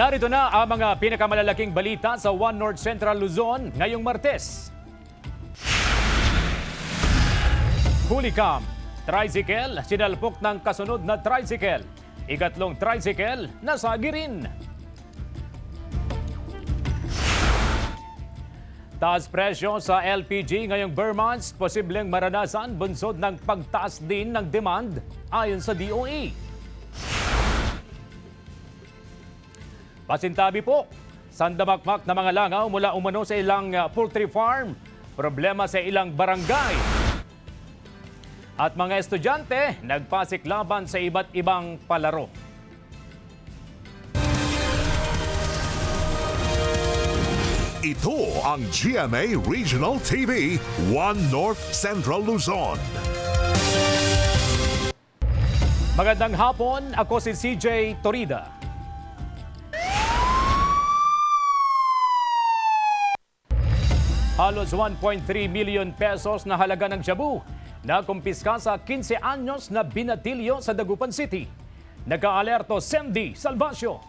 Narito na ang mga pinakamalalaking balita sa One North Central Luzon ngayong Martes. Hulicam, tricycle, sinalpok ng kasunod na tricycle. Ikatlong tricycle, nasagi rin. Taas presyo sa LPG ngayong Vermonts, posibleng maranasan bunsod ng pagtaas din ng demand ayon sa DOE. Pasintabi po, sandamakmak na mga langaw mula umano sa ilang poultry farm, problema sa ilang barangay. At mga estudyante, nagpasiklaban sa iba't ibang palaro. Ito ang GMA Regional TV, One North Central Luzon. Magandang hapon, ako si CJ Torida. Halos 1.3 million pesos na halaga ng shabu na kumpiska sa 15 anyos na binatilyo sa Dagupan City. Nag-aalerto Sandy Salvacio.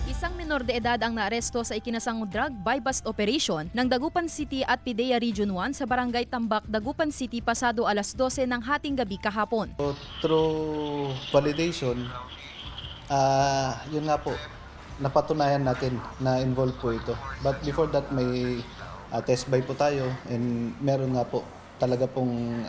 Isang menor de edad ang naaresto sa ikinasang drug buy-bust operation ng Dagupan City at PIDEA Region 1 sa Barangay Tambak, Dagupan City pasado alas 12 ng hating gabi kahapon. Through validation, yun nga po, napatunayan natin na involved po ito. But before that, may test buy po tayo and meron nga po talaga pong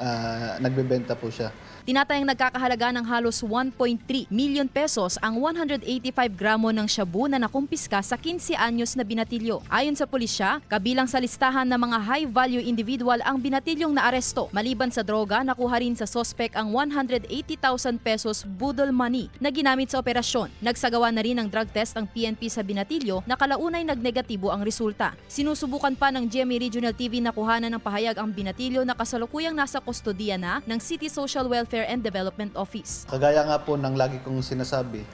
nagbebenta po siya. Tinatayang nagkakahalaga ng halos 1.3 million pesos ang 185 gramo ng shabu na nakumpiska sa 15 anyos na binatilyo. Ayon sa pulisya, kabilang sa listahan ng mga high-value individual ang binatilyong naaresto. Maliban sa droga, nakuha rin sa sospek ang 180,000 pesos budol money na ginamit sa operasyon. Nagsagawa na rin ng drug test ang PNP sa binatilyo na kalaunay nagnegatibo ang resulta. Sinusubukan pa ng GMA Regional TV na kuhanan ng pahayag ang binatilyo na kasalukuyang nasa kustodiya na ng City Social Welfare and Development Office. Kagaya nga po ng lagi kong sinasabi,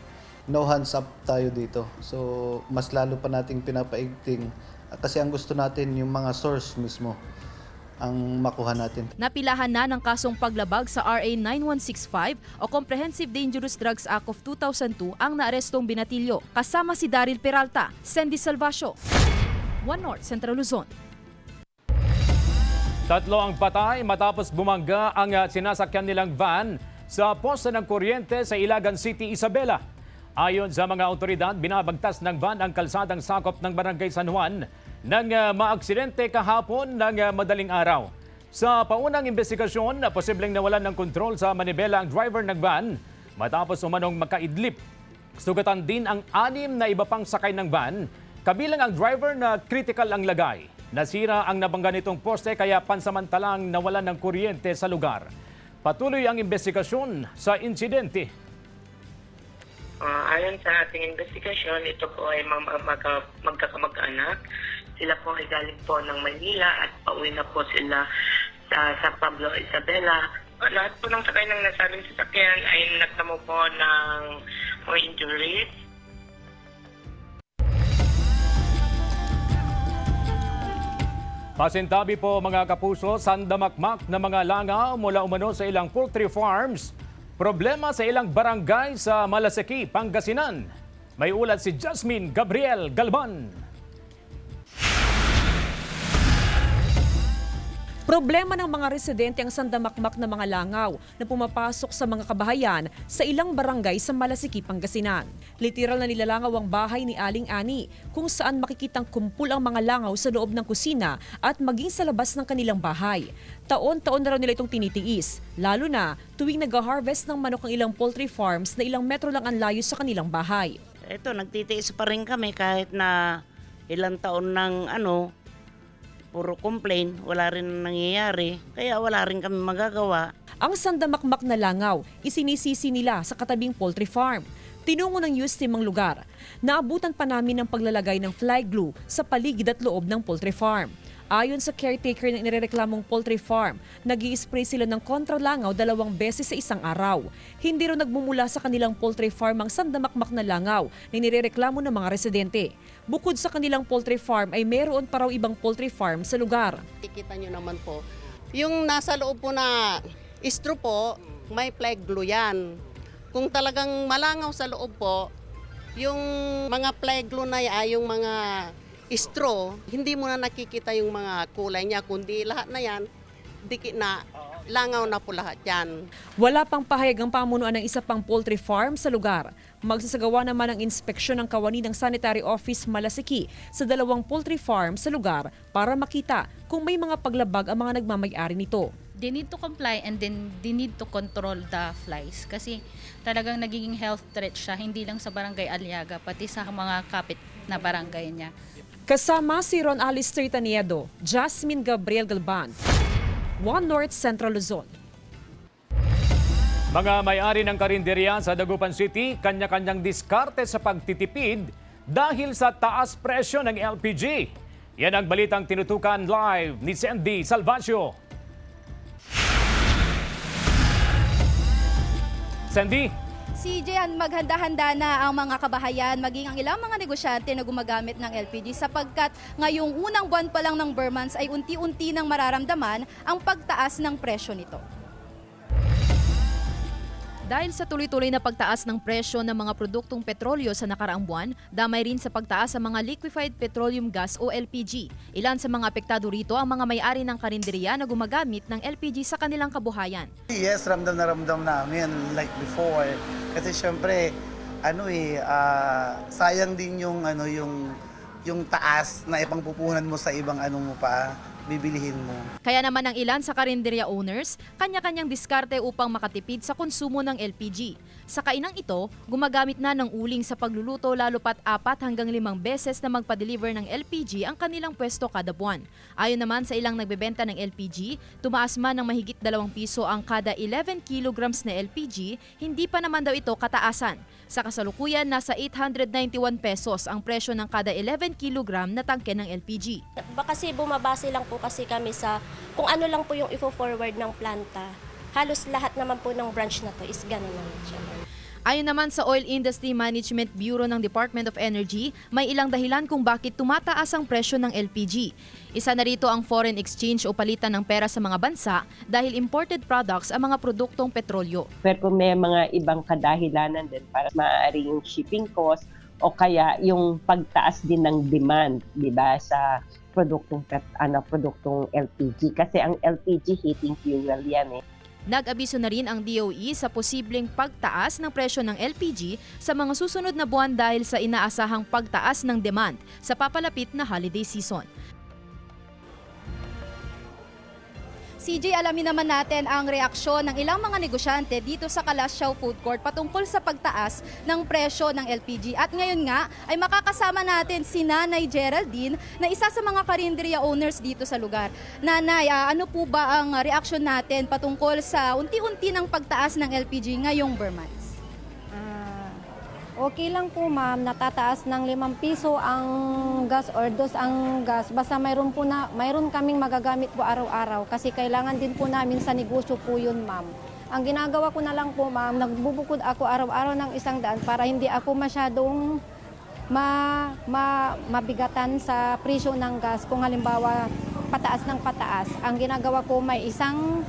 no hands up tayo dito. So, mas lalo pa nating pinapaigting kasi ang gusto natin yung mga source mismo ang makuha natin. Napilahan na ng kasong paglabag sa RA 9165 o Comprehensive Dangerous Drugs Act of 2002 ang naarestong binatilyo. Kasama si Daryl Peralta, Sandy Salvacio, One North Central Luzon. Tatlo ang patay matapos bumangga ang sinasakyan nilang van sa poste ng kuryente sa Ilagan City, Isabela. Ayon sa mga otoridad, binabagtas ng van ang kalsadang sakop ng Barangay San Juan nang maaksidente kahapon ng madaling araw. Sa paunang investigasyon, posibleng nawalan ng kontrol sa manibela ang driver ng van matapos umanong makaidlip. Sugatan din ang 6 na iba pang sakay ng van, kabilang ang driver na critical ang lagay. Nasira ang nabangga nitong poste kaya pansamantalang nawalan ng kuryente sa lugar. Patuloy ang investigasyon sa insidente. Ayon sa ating investigasyon, ito po ay magkakamag-anak. Sila po ay galing po ng Maynila at pauwi na po sila sa San Pablo, Isabela. Lahat po ng sakay ng nasabing sasakyan ay nagtamo po ng mga injuries. Pasintabi po mga kapuso, sandamakmak na mga langaw mula umano sa ilang poultry farms. Problema sa ilang barangay sa Malasaki, Pangasinan. May ulat si Jasmine Gabriel Galban. Problema ng mga residente ang sandamakmak na mga langaw na pumapasok sa mga kabahayan sa ilang barangay sa Malasiki, Pangasinan. Literal na nilalangaw ang bahay ni Aling Ani kung saan makikitang kumpul ang mga langaw sa loob ng kusina at maging sa labas ng kanilang bahay. Taon-taon na raw nila itong tinitiis, lalo na tuwing nag-harvest ng manok ang ilang poultry farms na ilang metro lang ang layo sa kanilang bahay. Ito, nagtitiis pa rin kami kahit na ilang taon ng puro complain, wala rin nangyayari, kaya wala rin kami magagawa. Ang sandamakmak na langaw, isinisisi nila sa katabing poultry farm. Tinungo ng news team ang lugar. Naabutan pa namin ng paglalagay ng fly glue sa paligid at loob ng poultry farm. Ayon sa caretaker ng inireklamong poultry farm, nag-i-spray sila ng kontralangaw 2 beses sa isang araw. Hindi rin nagmumula sa kanilang poultry farm ang sandamakmak na langaw na inireklamo ng mga residente. Bukod sa kanilang poultry farm ay mayroon pa raw ibang poultry farm sa lugar. Kikita nyo naman po, yung nasa loob po na straw po, may flag glue yan. Kung talagang malangaw sa loob po, yung mga flag glue na yung mga straw, hindi mo na nakikita yung mga kulay niya, kundi lahat na yan, dikit na, langaw na po lahat yan. Wala pang pahayag ang pamunuan ng isa pang poultry farm sa lugar. Magsasagawa naman ng inspeksyon ng kawani ng Sanitary Office Malasiki sa 2 poultry farm sa lugar para makita kung may mga paglabag ang mga nagmamay-ari nito. They need to comply and then they need to control the flies kasi talagang nagiging health threat siya, hindi lang sa barangay Aliaga, pati sa mga kapit na barangay niya. Kasama si Ron Alistair Taniedo, Jasmine Gabriel Galban, One North Central Luzon. Mga may-ari ng karinderya sa Dagupan City, kanya-kanyang diskarte sa pagtitipid dahil sa taas presyo ng LPG. Yan ang balitang tinutukan live ni Sandy Salvacio. Sandy? CJ, maghanda-handa na ang mga kabahayan, maging ang ilang mga negosyante na gumagamit ng LPG sapagkat ngayong unang buwan pa lang ng Burmans ay unti-unti nang mararamdaman ang pagtaas ng presyo nito. Dahil sa tuloy-tuloy na pagtaas ng presyo ng mga produktong petrolyo sa nakaraang buwan, damay rin sa pagtaas sa mga liquefied petroleum gas o LPG. Ilan sa mga apektado rito ang mga may-ari ng karinderya na gumagamit ng LPG sa kanilang kabuhayan. Yes, ramdam na ramdam namin like before. Kasi syempre, sayang din yung taas na ipangpupunan mo sa ibang mo pa, bibilihin mo. Kaya naman ang ilan sa karinderya owners, kanya-kanyang diskarte upang makatipid sa konsumo ng LPG. Sa kainang ito, gumagamit na ng uling sa pagluluto lalo pat 4 hanggang 5 beses na magpa-deliver ng LPG ang kanilang pwesto kada buwan. Ayon naman sa ilang nagbebenta ng LPG, tumaas man ng mahigit 2 piso ang kada 11 kilograms na LPG, hindi pa naman daw ito kataasan. Sa kasalukuyan, nasa 891 pesos ang presyo ng kada 11 kilogram na tangke ng LPG. Kasi bumabase lang po kasi kami sa kung ano lang po yung ifo-forward ng planta. Halos lahat naman po ng branch na to is ganun naman siya. Ayon naman sa Oil Industry Management Bureau ng Department of Energy, may ilang dahilan kung bakit tumataas ang presyo ng LPG. Isa na rito ang foreign exchange o palitan ng pera sa mga bansa dahil imported products ang mga produktong petrolyo. Pero kung may mga ibang kadahilanan din para maaari yung shipping cost o kaya yung pagtaas din ng demand, di ba, sa produktong LPG. Kasi ang LPG heating fuel yan eh. Nag-abiso na rin ang DOE sa posibleng pagtaas ng presyo ng LPG sa mga susunod na buwan dahil sa inaasahang pagtaas ng demand sa papalapit na holiday season. CJ, alamin naman natin ang reaksyon ng ilang mga negosyante dito sa Kalasyaw Food Court patungkol sa pagtaas ng presyo ng LPG. At ngayon nga ay makakasama natin si Nanay Geraldine na isa sa mga karinderya owners dito sa lugar. Nanay, ano po ba ang reaksyon natin patungkol sa unti-unti ng pagtaas ng LPG ngayong Burmans? Okay lang po ma'am, natataas ng 5 piso ang gas or dos ang gas. Basta mayroon kaming magagamit po araw-araw kasi kailangan din po namin sa negosyo po yun ma'am. Ang ginagawa ko na lang po ma'am, nagbubukod ako araw-araw ng 100 para hindi ako masyadong mabigatan sa presyo ng gas. Kung halimbawa pataas ng pataas, ang ginagawa ko may isang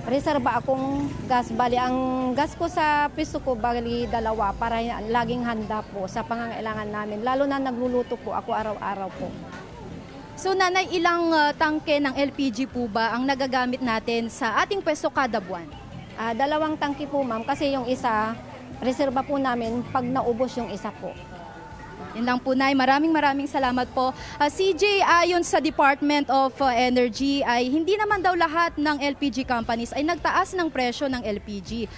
reserba akong gas. Bali, ang gas ko sa piso ko, bali 2 para laging handa po sa pangangailangan namin. Lalo na nagluluto po ako araw-araw po. So nanay, ilang tangke ng LPG po ba ang nagagamit natin sa ating pwesto kada buwan? 2 tangke po ma'am kasi yung isa, reserba po namin pag naubos yung isa po. Yan lang po, Nay. Maraming salamat po. CJ, ayon sa Department of Energy, ay hindi naman daw lahat ng LPG companies ay nagtaas ng presyo ng LPG.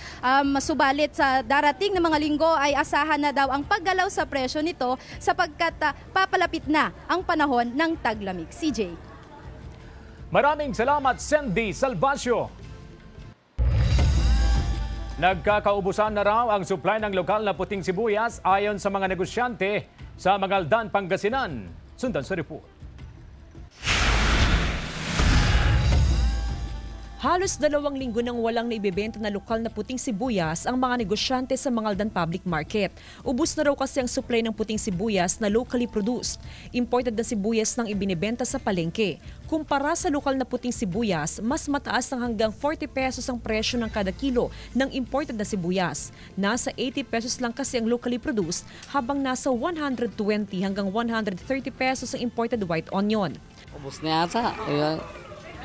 Subalit sa darating na mga linggo ay asahan na daw ang paggalaw sa presyo nito sapagkat papalapit na ang panahon ng taglamig. CJ. Maraming salamat, Sandy Salvacio. Nagkakaubusan na raw ang supply ng lokal na puting sibuyas ayon sa mga negosyante sa Mangaldan, Pangasinan. Sundan sa report. Halos 2 linggo nang walang naibebenta na lokal na puting sibuyas ang mga negosyante sa Mangaldan Public Market. Ubus na raw kasi ang supply ng puting sibuyas na locally produced. Imported na sibuyas nang ibinebenta sa palengke. Kumpara sa lokal na puting sibuyas, mas mataas ng hanggang 40 pesos ang presyo ng kada kilo ng imported na sibuyas. Nasa 80 pesos lang kasi ang locally produced, habang nasa 120 hanggang 130 pesos ang imported white onion. Ubus na yata.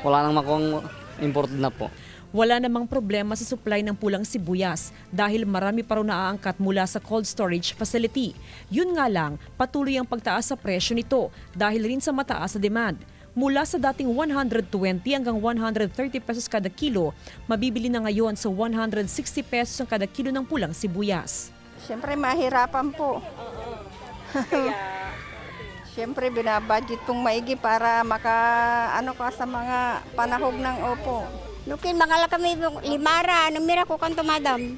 Wala nang makuha imported na po. Wala namang problema sa supply ng pulang sibuyas dahil marami pa raw naaangkat mula sa cold storage facility. Yun nga lang, patuloy ang pagtaas sa presyo nito dahil rin sa mataas na demand. Mula sa dating 120 hanggang 130 pesos kada kilo, mabibili na ngayon sa 160 pesos ang kada kilo ng pulang sibuyas. Siyempre mahirapan po. Siyempre binabudget pong maigi para ka sa mga panahog ng opo. Nukin makala kami limara, namira ko kanto madam.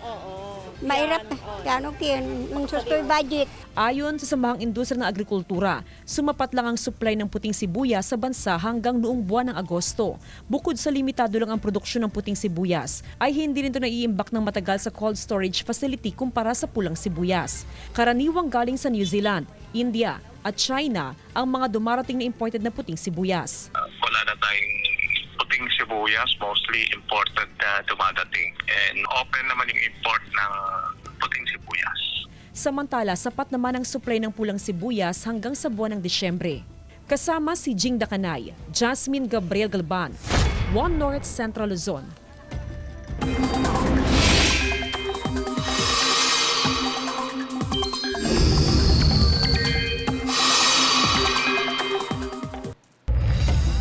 Mahirap, kano kin, nung sustoy budget. Ayon sa Samahang Industriya ng Agrikultura, sumapat lang ang supply ng puting sibuyas sa bansa hanggang noong buwan ng Agosto. Bukod sa limitado lang ang produksyon ng puting sibuyas, ay hindi rin ito naiimbak ng matagal sa cold storage facility kumpara sa pulang sibuyas. Karaniwang galing sa New Zealand, India at China ang mga dumarating na imported na puting sibuyas. Wala na tayong puting sibuyas, mostly imported na dumadating. And open naman yung import ng puting sibuyas. Samantala, sapat naman ang supply ng pulang sibuyas hanggang sa buwan ng Disyembre. Kasama si Jing Dakanay, Jasmine Gabriel Galban, One North Central Luzon.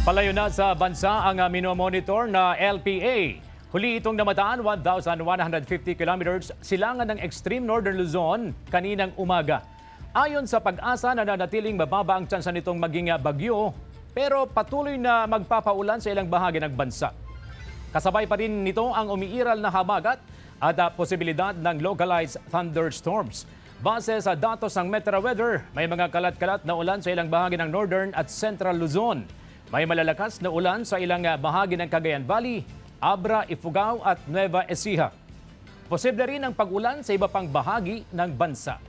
Palayo na sa bansa ang minomonitor na LPA. Huli itong namataan 1,150 kilometers silangan ng extreme northern Luzon kaninang umaga. Ayon sa Pag-asa, nananatiling mababa ang tsansa nitong maging bagyo pero patuloy na magpapaulan sa ilang bahagi ng bansa. Kasabay pa rin nito ang umiiral na habagat at posibilidad ng localized thunderstorms. Base sa datos ng Metro Weather, may mga kalat-kalat na ulan sa ilang bahagi ng northern at central Luzon. May malalakas na ulan sa ilang bahagi ng Cagayan Valley, Abra, Ifugao at Nueva Ecija. Posible rin ang pag-ulan sa iba pang bahagi ng bansa.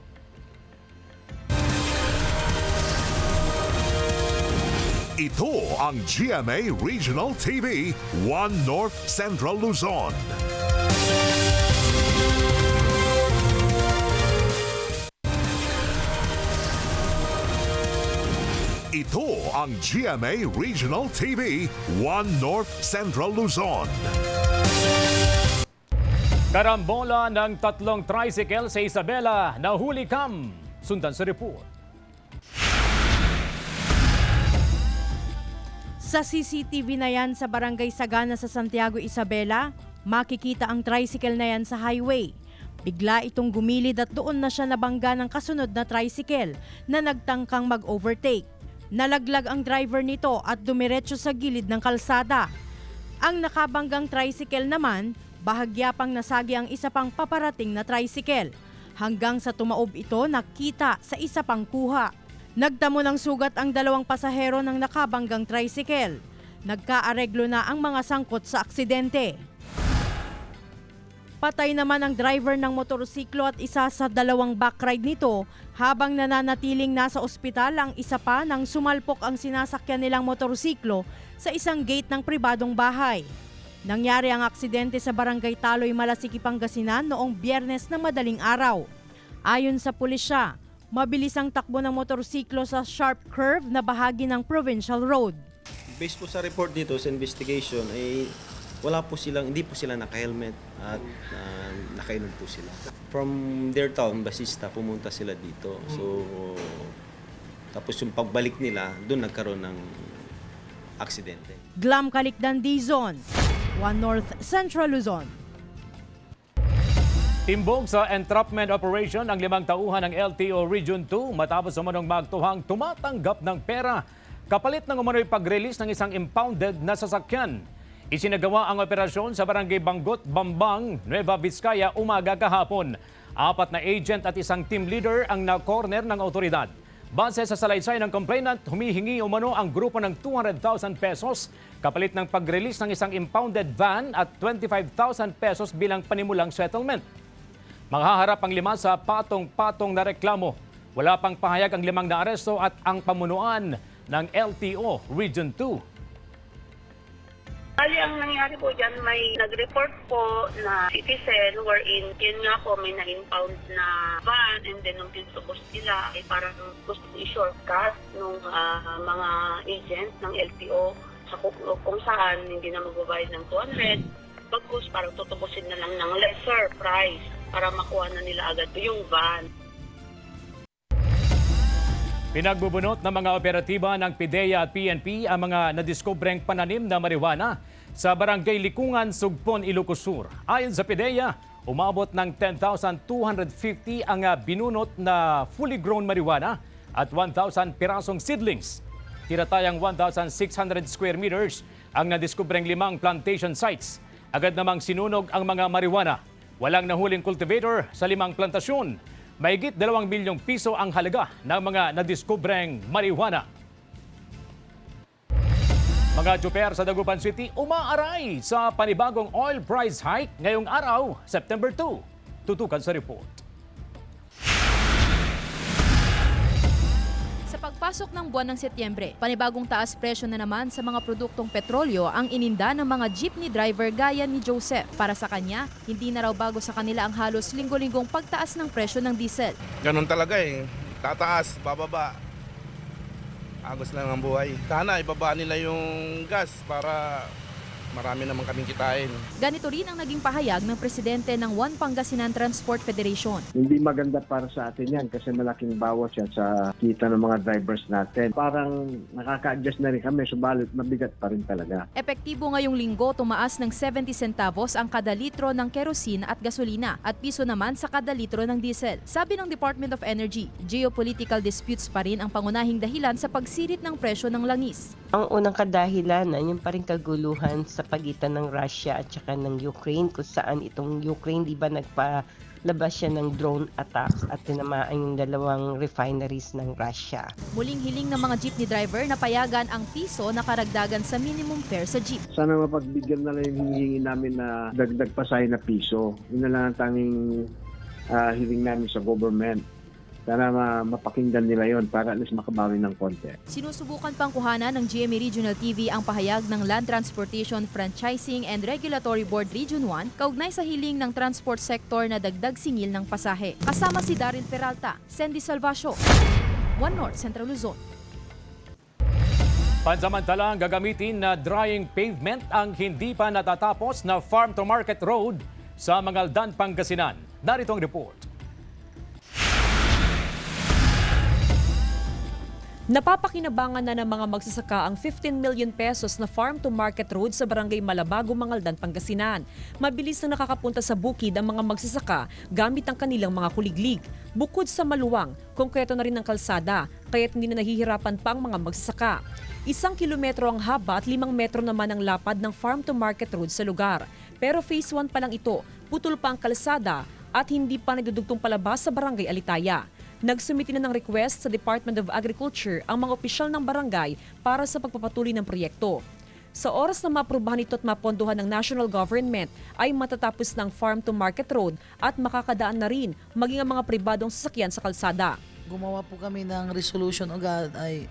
Ito ang GMA Regional TV, One North Central Luzon. Ito ang GMA Regional TV, One North Central Luzon. Karambola ng 3 tricycle sa Isabela, nahuli kam. Sundan sa report. Sa CCTV na yan sa Barangay Sagana sa Santiago, Isabela, makikita ang tricycle na yan sa highway. Bigla itong gumilid at doon na siya nabangga ng kasunod na tricycle na nagtangkang mag-overtake. Nalaglag ang driver nito at dumiretso sa gilid ng kalsada. Ang nakabanggang tricycle naman, bahagya pang nasagi ang isa pang paparating na tricycle. Hanggang sa tumaob ito, nakita sa isa pang kuha. Nagdamo ng sugat ang 2 pasahero ng nakabanggang tricycle. Nagkaareglo na ang mga sangkot sa aksidente. Patay naman ang driver ng motorsiklo at isa sa 2 backride nito habang nananatiling nasa ospital ang isa pa nang sumalpok ang sinasakyan nilang motorsiklo sa isang gate ng pribadong bahay. Nangyari ang aksidente sa Barangay Taloy, Malasiki, Pangasinan noong Biyernes ng madaling araw. Ayon sa pulisya, mabilis ang takbo ng motorsiklo sa sharp curve na bahagi ng Provincial Road. Based po sa report dito sa investigation ay hindi po sila naka-helmet at nakainom po sila. From their town, Basista, pumunta sila dito. So, tapos yung pagbalik nila, doon nagkaroon ng aksidente. Glam Calicdan, Dizon, One North Central Luzon. Timbog sa entrapment operation ang 5 tauhan ng LTO Region 2 matapos umanong magtuhang tumatanggap ng pera kapalit ng umano'y pag-release ng isang impounded na sasakyan. Isinagawa ang operasyon sa Barangay Banggot, Bambang, Nueva Vizcaya umaga kahapon. 4 na agent at isang team leader ang na-corner ng otoridad. Base sa salaysay ng complainant, humihingi umano ang grupo ng 200,000 pesos kapalit ng pag-release ng isang impounded van at 25,000 pesos bilang panimulang settlement. Manghaharap ang 5 sa patong-patong na reklamo. Wala pang pahayag ang 5 na aresto at ang pamunuan ng LTO Region 2. Bali, ang nangyari po dyan, may nag-report po na citizen wherein yun nga po may na-impound na van and then nung tinutubos nila ay parang gusto i-shortcut nung mga agent ng LTO sa kung saan hindi na magbabayad ng 200. Bagkus parang tutubusin na lang ng lesser price para makuha na nila agad yung van. Pinagbubunot ng mga operatiba ng PIDEA at PNP ang mga nadiskubreng pananim na marijuana sa Barangay Likungan, Sugpon, Ilocos Sur. Ayon sa PIDEA, umabot ng 10,250 ang binunot na fully grown marijuana at 1,000 pirasong seedlings. Tiratayang 1,600 square meters ang nadiskubreng 5 plantation sites. Agad namang sinunog ang mga marijuana. Walang nahuling cultivator sa 5 plantasyon. Mahigit 2 milyong piso ang halaga ng mga nadiskubreng marijuana. Mga tsuper sa Dagupan City umaaray sa panibagong oil price hike ngayong araw, September 2. Tutukan sa report. Sa pagpasok ng buwan ng Setyembre, panibagong taas presyo na naman sa mga produktong petrolyo ang ininda ng mga jeepney driver gaya ni Joseph. Para sa kanya, hindi na raw bago sa kanila ang halos linggo-linggong pagtaas ng presyo ng diesel. Ganun talaga eh. Tataas, bababa. Agos lang ang buhay. Sana ibaba nila yung gas para marami naman kaming kitain. Ganito rin ang naging pahayag ng presidente ng One Pangasinan Transport Federation. Hindi maganda para sa atin yan kasi malaking bawas yan sa kita ng mga drivers natin. Parang nakaka-adjust na rin kami, subalit mabigat pa rin talaga. Epektibo ngayong linggo, tumaas ng 70 centavos ang kada litro ng kerosene at gasolina at piso naman sa kada litro ng diesel. Sabi ng Department of Energy, geopolitical disputes pa rin ang pangunahing dahilan sa pagsirit ng presyo ng langis. Ang unang kadahilanan, yung pa rin kaguluhan sa pagitan ng Russia at saka ng Ukraine, kung saan itong Ukraine, di ba nagpalabas siya ng drone attacks at tinamaan yung 2 refineries ng Russia. Muling hiling ng mga jeepney driver na payagan ang piso na karagdagan sa minimum fare sa jeep. Sana mapagbigyan na lang yung hinihingi namin na dagdag pasay na piso. Yun na lang ang tanging hiling namin sa government. Sana mapakinggan nila yon para at least makabawi ng konti. Sinusubukan pang kuhanan ng GMA Regional TV ang pahayag ng Land Transportation Franchising and Regulatory Board Region 1 kaugnay sa hiling ng transport sector na dagdag singil ng pasahe. Kasama si Daryl Peralta, Sandy Salvacio, One North Central Luzon. Pansamantalang gagamitin na drying pavement ang hindi pa natatapos na Farm to Market Road sa Mangaldan, Pangasinan. Narito ang report. Napapakinabangan na ng mga magsasaka ang 15 million pesos na farm-to-market road sa Barangay Malabago, Mangaldan, Pangasinan. Mabilis na nakakapunta sa bukid ang mga magsasaka gamit ang kanilang mga kuliglig. Bukod sa maluwang, konkreto na rin ang kalsada, kaya't hindi na nahihirapan pa ang mga magsasaka. 1 kilometro ang haba at 5 metro naman ang lapad ng farm-to-market road sa lugar. Pero phase 1 pa lang ito, putol pa ang kalsada at hindi pa nadudugtong palabas sa Barangay Alitaya. Nagsumiti na ng request sa Department of Agriculture ang mga opisyal ng barangay para sa pagpapatuloy ng proyekto. Sa oras na maaprubahan ito at mapondohan ng national government ay matatapos ng farm-to-market road at makakadaan na rin maging ang mga pribadong sasakyan sa kalsada. Gumawa po kami ng resolution agad ay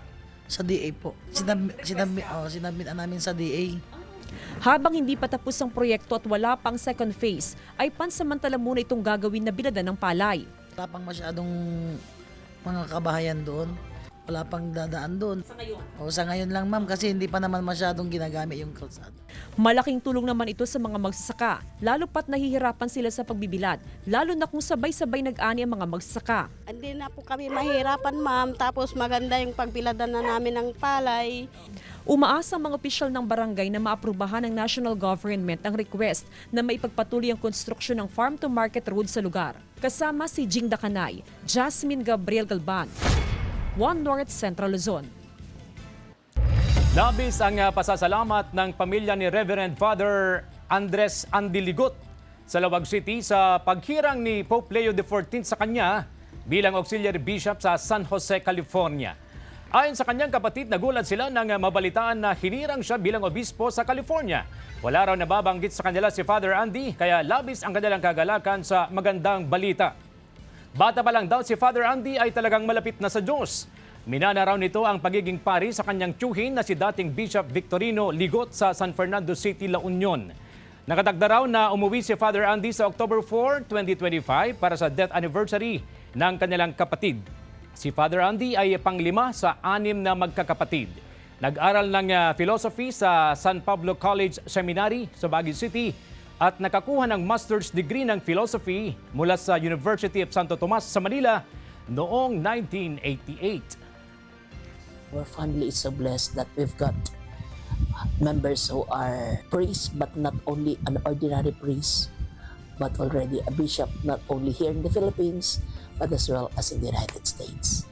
sa DA po. Sinabit namin sa DA. Habang hindi pa tapos ang proyekto at wala pang second phase, ay pansamantala muna itong gagawin na bilada ng palay. Wala pang masyadong mga kabahayan doon. Wala pang dadaan doon. Sa ngayon? Sa ngayon lang ma'am kasi hindi pa naman masyadong ginagamit yung kalsada. Malaking tulong naman ito sa mga magsasaka, lalo pat nahihirapan sila sa pagbibilad, lalo na kung sabay-sabay nag-ani ang mga magsasaka. Hindi na po kami mahirapan ma'am, tapos maganda yung pagbiladan na namin ng palay. Umaasa ang mga opisyal ng barangay na maaprubahan ng national government ang request na maipagpatuloy ang konstruksyon ng farm-to-market road sa lugar. Kasama si Jing Dakanay, Jasmine Gabriel Galban, One North Central Luzon. Labis ang pasasalamat ng pamilya ni Reverend Father Andres Andiligot sa Lawag City sa paghirang ni Pope Leo XIV sa kanya bilang auxiliary bishop sa San Jose, California. Ayon sa kanyang kapatid, nagulat sila nang mabalitaan na hinirang siya bilang obispo sa California. Wala raw nababanggit sa kanila si Father Andy, kaya labis ang kanilang kagalakan sa magandang balita. Bata pa lang daw si Father Andy ay talagang malapit na sa Diyos. Minana raw nito ang pagiging pari sa kanyang tiyuhin na si dating Bishop Victorino Ligot sa San Fernando City, La Union. Nakatagda raw na umuwi si Father Andy sa October 4, 2025 para sa death anniversary ng kanilang kapatid. Si Father Andy ay panglima sa 6 na magkakapatid. Nag-aral ng philosophy sa San Pablo College Seminary sa Baguio City at nakakuha ng master's degree ng philosophy mula sa University of Santo Tomas sa Manila noong 1988. Our family is so blessed that we've got members who are priests, but not only an ordinary priest, but already a bishop, not only here in the Philippines, but as well as in the United States.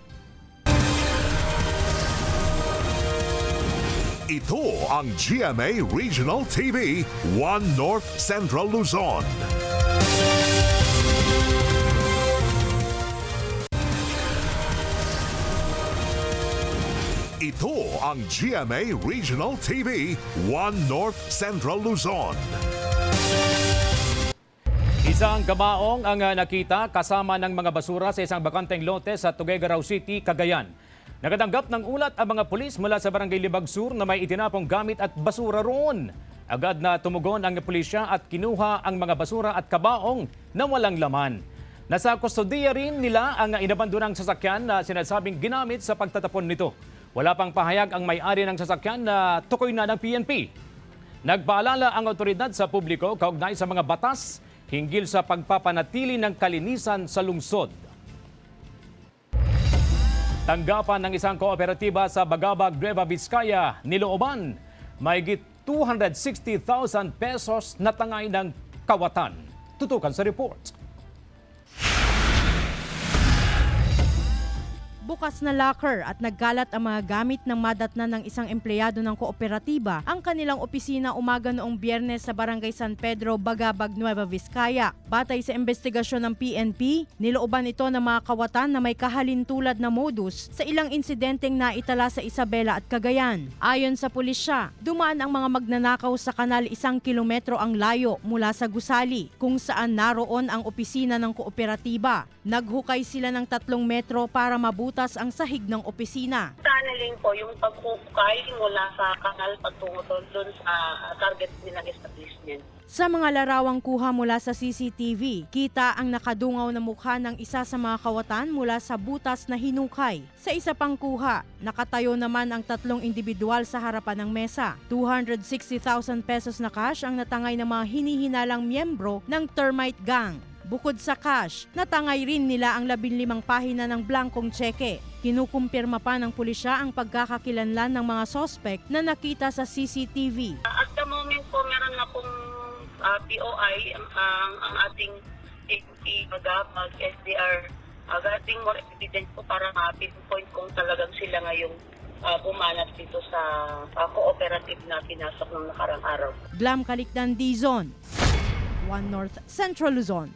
Ito ang GMA Regional TV, 1 North Central Luzon. Ito ang GMA Regional TV, 1 North Central Luzon. Isang kabaong ang nakita kasama ng mga basura sa isang bakanteng lote sa Tuguegarao City, Cagayan. Nakatanggap ng ulat ang mga pulis mula sa Barangay Libag Sur na may itinapong gamit at basura roon. Agad na tumugon ang pulisya at kinuha ang mga basura at kabaong na walang laman. Nasa kustodiya rin nila ang inabandonang sasakyan na sinasabing ginamit sa pagtatapon nito. Wala pang pahayag ang may-ari ng sasakyan na tukoy na ng PNP. Nagpaalala ang otoridad sa publiko kaugnay sa mga batas hinggil sa pagpapanatili ng kalinisan sa lungsod. Tanggapan ng isang kooperatiba sa Bagabag, Nueva Vizcaya, Nilooban, mahigit 260,000 pesos na tangay ng kawatan. Tutukan sa report. Bukas na locker at nagkalat ang mga gamit ng madatnan ng isang empleyado ng kooperatiba ang kanilang opisina umaga noong Biyernes sa Barangay San Pedro, Bagabag, Nueva Vizcaya. Batay sa investigasyon ng PNP, nilooban ito ng mga kawatan na may kahalintulad na modus sa ilang insidenteng naitala sa Isabela at Cagayan. Ayon sa pulisya, dumaan ang mga magnanakaw sa kanal 1 kilometro ang layo mula sa Gusali, kung saan naroon ang opisina ng kooperatiba. Naghukay sila ng 3 metro para mabuti ang sahig ng opisina. Tunneling po yung pagkukay mula sa kanal patungo doon sa target nilang establishment. Sa mga larawang kuha mula sa CCTV, kita ang nakadungaw na mukha ng isa sa mga kawatan mula sa butas na hinukay. Sa isa pang kuha, nakatayo naman ang 3 individual sa harapan ng mesa. 260,000 pesos na cash ang natangay ng mga hinihinalang miyembro ng termite gang. Bukod sa cash, natangay rin nila ang 15 pahina ng blankong tseke. Kinukumpirma pa ng pulisya ang pagkakakilanlan ng mga sospek na nakita sa CCTV. At the moment po, meron na pong POI ang ating PNP, Bagabag, SDR, gating more evidence po para ma-pinpoint kung talagang sila ngayong bumanat dito sa cooperative na pinasok ng nakarang araw. Glam Kalikdan, Dizon, 1 North Central Luzon.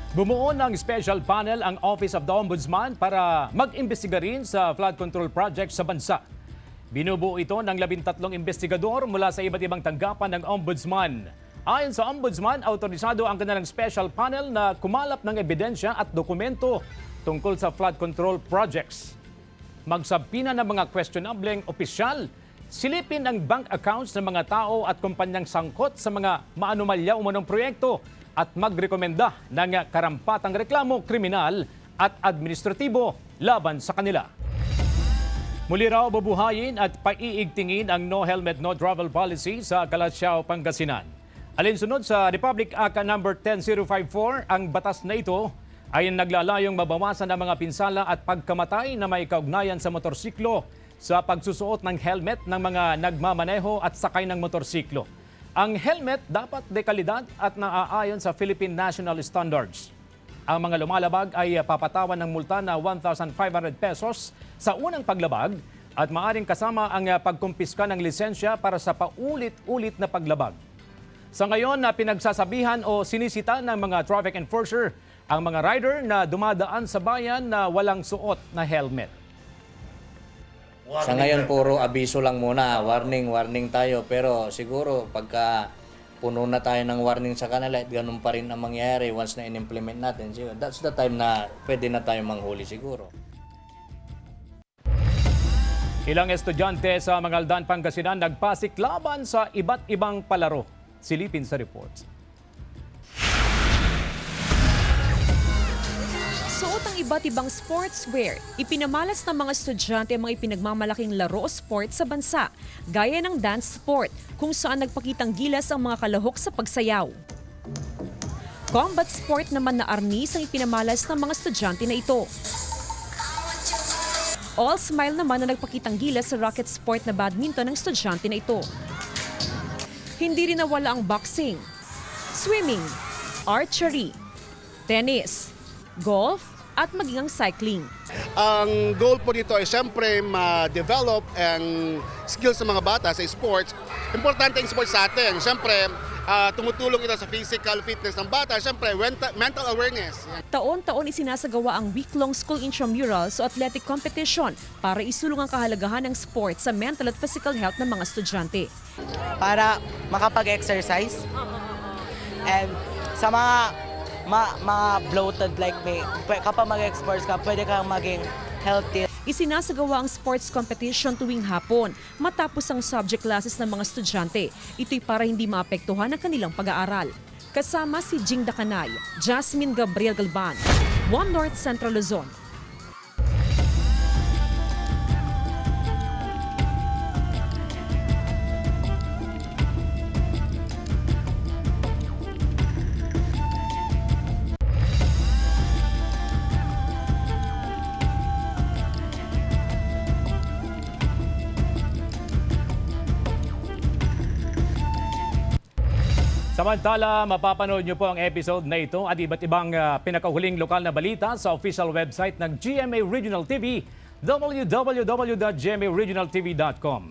Bumuo ng special panel ang Office of the Ombudsman para mag-imbestiga rin sa flood control project sa bansa. Binubuo ito ng 13 investigador mula sa iba't ibang tanggapan ng Ombudsman. Ayon sa Ombudsman, autorisado ang kanilang special panel na kumalap ng ebidensya at dokumento tungkol sa flood control projects. Magsabpina ng mga questionableng opisyal, silipin ang bank accounts ng mga tao at kumpanyang sangkot sa mga maanumalya umunong proyekto at magrekomenda ng karampatang reklamo kriminal at administratibo laban sa kanila. Muli raw bubuhayin at paiigtingin ang no helmet, no travel policy sa Calasiao, Pangasinan. Alinsunod sa Republic Act No. 10054, ang batas na ito ay naglalayong mabawasan ang mga pinsala at pagkamatay na may kaugnayan sa motorsiklo sa pagsusuot ng helmet ng mga nagmamaneho at sakay ng motorsiklo. Ang helmet dapat dekalidad at naaayon sa Philippine National Standards. Ang mga lumalabag ay papatawan ng multa na 1,500 pesos sa unang paglabag at maaaring kasama ang pagkumpiska ng lisensya para sa paulit-ulit na paglabag. Sa ngayon, pinagsasabihan o sinisita ng mga traffic enforcer ang mga rider na dumadaan sa bayan na walang suot na helmet. Sa ngayon, puro abiso lang muna. Warning tayo. Pero siguro, pagka puno na tayo ng warning sa kanila at ganun pa rin ang mangyayari once na in-implement natin. Siguro, that's the time na pwede na tayo manghuli siguro. Ilang estudyante sa Mangaldan, Pangasinan nagpasiklaban sa iba't ibang palaro. Silipin sa report. Suot ang iba't ibang sportswear. Ipinamalas ng mga estudyante ang mga ipinagmamalaking laro o sport sa bansa, gaya ng dance sport, kung saan nagpakitang gilas ang mga kalahok sa pagsayaw. Combat sport naman na arnis ang ipinamalas ng mga estudyante na ito. All smile naman na nagpakitang gilas sa racket sport na badminton ng estudyante na ito. Hindi rin nawala ang boxing, swimming, archery, tennis, golf, at maging ang cycling. Ang goal po dito ay siyempre ma-develop ang skills sa mga bata sa sports. Importante ang sports sa atin. Siyempre, tumutulong ito sa physical fitness ng bata. Siyempre, mental awareness. Taon-taon isinasagawa ang week-long school intramurals o athletic competition para isulong ang kahalagahan ng sports sa mental at physical health ng mga estudyante. Para makapag-exercise and sa mga bloated like me, kapag mag-sports ka, pwede kang maging healthy. Isinasagawa ang sports competition tuwing hapon matapos ang subject classes ng mga estudyante. Ito'y para hindi maapektuhan ang kanilang pag-aaral. Kasama si Jing Dakanay, Jasmine Gabriel Galban, One North Central Luzon. Samantala, mapapanood nyo po ang episode na ito at iba't ibang pinakahuling lokal na balita sa official website ng GMA Regional TV, www.gmaregionaltv.com.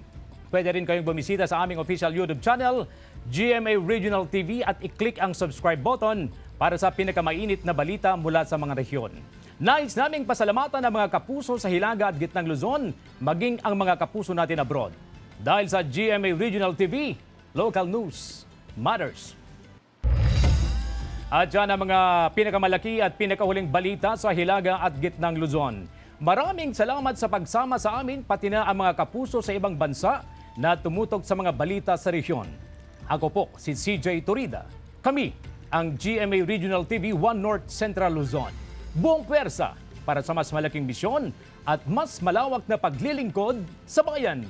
Pwede rin kayong bumisita sa aming official YouTube channel, GMA Regional TV, at i-click ang subscribe button para sa pinakamainit na balita mula sa mga rehiyon. Nais naming pasalamatan ang mga kapuso sa Hilaga at Gitnang Luzon, maging ang mga kapuso natin abroad. Dahil sa GMA Regional TV, local news matters. At yan ang mga pinakamalaki at pinakahuling balita sa Hilaga at Gitnang Luzon. Maraming salamat sa pagsama sa amin, pati na ang mga kapuso sa ibang bansa na tumutok sa mga balita sa rehiyon. Ako po si CJ Turida. Kami ang GMA Regional TV 1 North Central Luzon. Buong pwersa para sa mas malaking misyon at mas malawak na paglilingkod sa bayan.